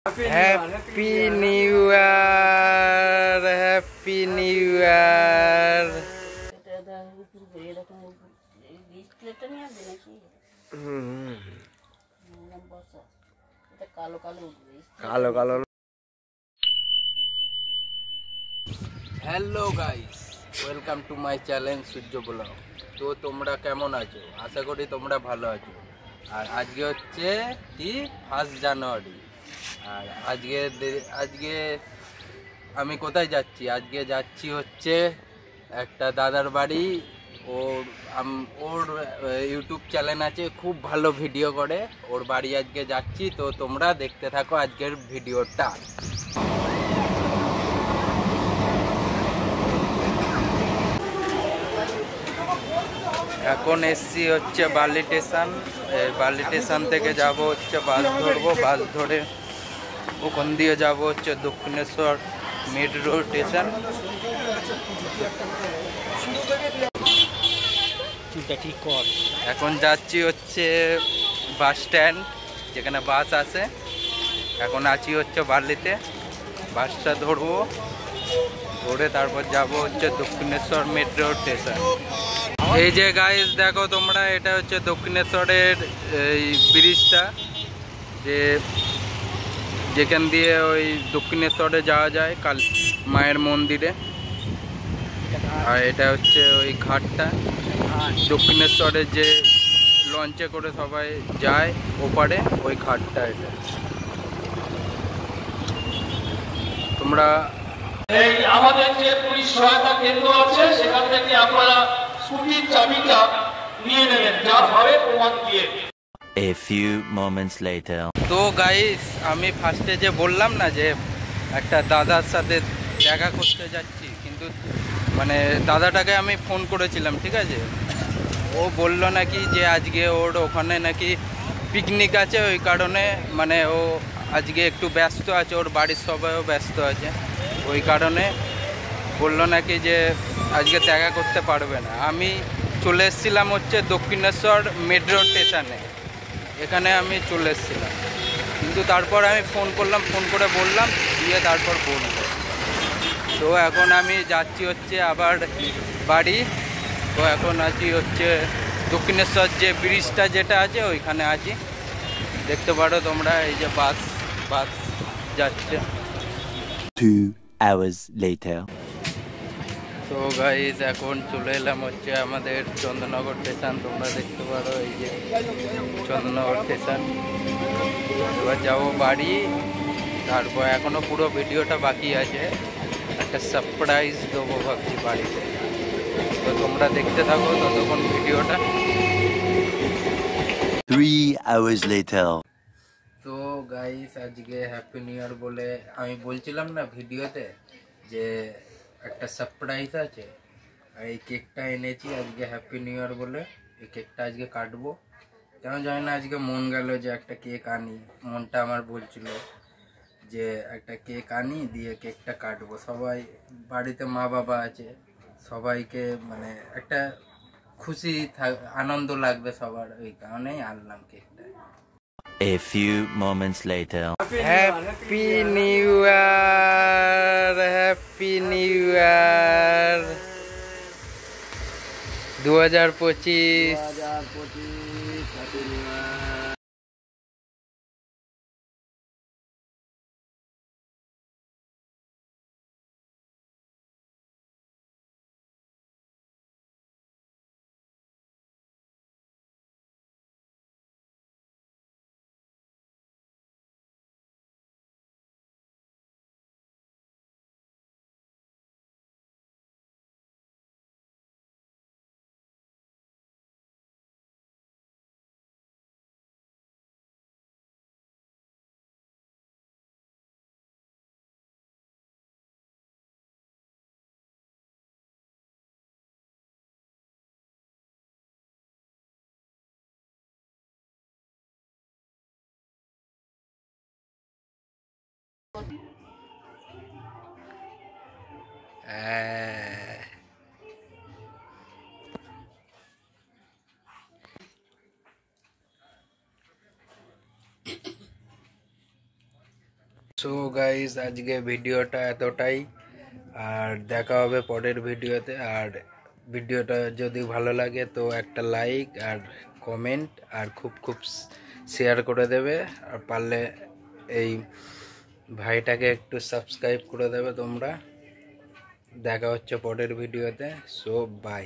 Happy new year, happy new year. কালো কালো। Hello guys, welcome to my channel Surya blog. তো তোমরা কেমন আছো? আশা করি তোমরা ভালো আছো। আর আজকে হচ্ছে কি 1 জানুয়ারি। আর আজকে আমি কোথায় যাচ্ছি? আজকে যাচ্ছি হচ্ছে একটা দাদার বাড়ি। ওর ইউটিউব চ্যানেল আছে, খুব ভালো ভিডিও করে। ওর বাড়ি আজকে যাচ্ছি, তো তোমরা দেখতে থাকো আজকের ভিডিওটা। এখন এসছি হচ্ছে বালি স্টেশন। বালি স্টেশন থেকে যাব হচ্ছে বাস ধরবো, বাস ধরে ওখান দিয়ে যাব হচ্ছে দক্ষিণেশ্বর মেট্রো স্টেশন। এখন যাচ্ছি হচ্ছে বাস স্ট্যান্ড, যেখানে বাস আসে। এখন আছি হচ্ছে বালিতে, বাসটা ধরবো, ধরে তারপর যাব হচ্ছে দক্ষিণেশ্বর মেট্রো স্টেশন। এই যে গাইস দেখো তোমরা, এটা হচ্ছে দক্ষিণেশ্বরের এই ব্রিজটা, যেখান দিয়ে ওই দক্ষিণেশ্বরে যাওয়া যায় মায়ের মন্দিরে। আর এটা হচ্ছে ওই ঘাটটা, দক্ষিণেশ্বরের যে লঞ্চে করে সবাই যায় ওপারে, ওই ঘাটটা এটা। তোমরা এই আমাদের যে পুলিশ সহায়তা কেন্দ্র আছে, সেখান থেকে আপনারা স্কুটির চাবিটা নিয়ে নেবেন, যার হবে প্রমাণ দিয়ে। A few moments later. তো গাইস, আমি ফার্স্টে যে বললাম না যে একটা দাদার সাথে দেখা করতে যাচ্ছি, কিন্তু মানে দাদাটাকে আমি ফোন করেছিলাম, ঠিক আছে। ও বলল নাকি যে আজকে ওর ওখানে নাকি পিকনিক আছে, ওই কারণে মানে ও আজকে একটু ব্যস্ত আছে, ওর বাড়ির সবাইও ব্যস্ত আছে, ওই কারণে বললো নাকি যে আজকে দেখা করতে পারবে না। আমি চলে এসেছিলাম হচ্ছে দক্ষিণেশ্বর মেট্রো স্টেশনে, এখানে আমি চলে এসেছিলাম। কিন্তু তারপর আমি ফোন করলাম, ফোন করে বললাম, দিয়ে তারপর বললো। তো এখন আমি যাচ্ছি হচ্ছে আবার বাড়ি। তো এখন আছি হচ্ছে দক্ষিণেশ্বর যে ব্রিজটা যেটা আছে ওইখানে আছি, দেখতে পারো তোমরা। এই যে বাস যাচ্ছে। 2 hours later. তো গাইস, এখন চলে এলাম হচ্ছে আমাদের চন্দননগর স্টেশন। তোমরা দেখতে পারো এই যে চন্দননগর স্টেশন। এবার যাবো বাড়ি। তারপর এখনো পুরো ভিডিওটা বাকি আছে, একটা সারপ্রাইজ দেবো ভাবছি বাড়িতে। তো তোমরা দেখতে থাকো ততক্ষণ ভিডিওটা। 3 hours later. তো গাইস, আজকে হ্যাপি নিউ ইয়ার বলে আমি বলছিলাম না ভিডিওতে যে একটা সারপ্রাইজ আছে। আর এই কেকটা এনেছি আজকে হ্যাপি নিউ ইয়ার বলে। এই কেকটা আজকে কাটবো, কেন জানি না আজকে মন গেল যে একটা কেক আনি। মনটা আমার বলছিল যে একটা কেক আনি, দিয়ে কেকটা কাটবো। সবাই বাড়িতে মা বাবা আছে, সবাইকে মানে একটা খুশি আনন্দ লাগবে সবার, ওই কারণেই আনলাম কেকটা। A few moments later. Happy new year, happy new year 2025। So guys আজকে ভিডিওটা এতটাই, আর দেখা হবে পরের ভিডিওতে। আর ভিডিওটা যদি ভালো লাগে তো একটা লাইক আর কমেন্ট আর খুব খুব শেয়ার করে দেবে, আর পারলে এই ভাইটাকে একটু সাবস্ক্রাইব করে দেবে তোমরা। দেখা হচ্ছে পরের ভিডিওতে। So by.